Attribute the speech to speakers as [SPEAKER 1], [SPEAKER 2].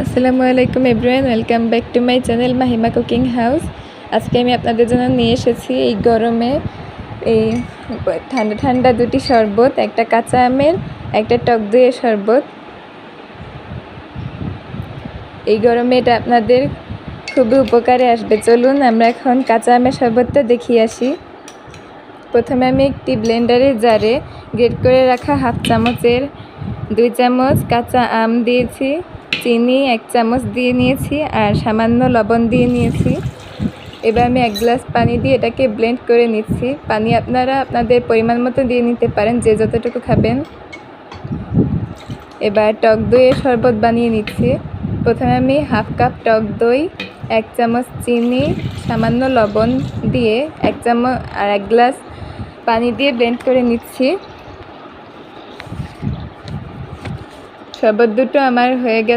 [SPEAKER 1] আসসালামু আলাইকুম everyone, welcome back to my channel Mahima cooking house. আজকে আমি আপনাদের জন্য নিয়ে এসেছি এই গরমে এই ঠান্ডা ঠান্ডা দুটি শরবত, একটা কাঁচা আমের, একটা টক দইয়ের শরবত। এই গরমে এটা আপনাদের খুবই উপকারে আসবে। চলুন আমরা এখন কাঁচা আমের শরবতটা দেখিয়ে আসি। প্রথমে আমি একটি ব্লেন্ডারের জারে গ্রেট করে রাখা হাফ চামচের 2 চামচ কাঁচা আম দিয়েছি, চিনি 1 চামচ দিয়ে নিয়েছি আর সামান্য লবণ দিয়ে নিয়েছি। এবার আমি 1 গ্লাস পানি দিয়ে এটাকে ব্লেন্ড করে নিচ্ছি। পানি আপনারা আপনাদের পরিমাণ মতো দিয়ে নিতে পারেন, যে যতটুকু খাবেন। এবার টক দইয়ের শরবত বানিয়ে নিচ্ছি। প্রথমে আমি হাফ কাপ টক দই, 1 চামচ চিনি, সামান্য লবণ দিয়ে 1 চামচ আর 1 গ্লাস পানি দিয়ে ব্লেন্ড করে নিচ্ছি। শরবত দুটো আমার হয়ে গেছে।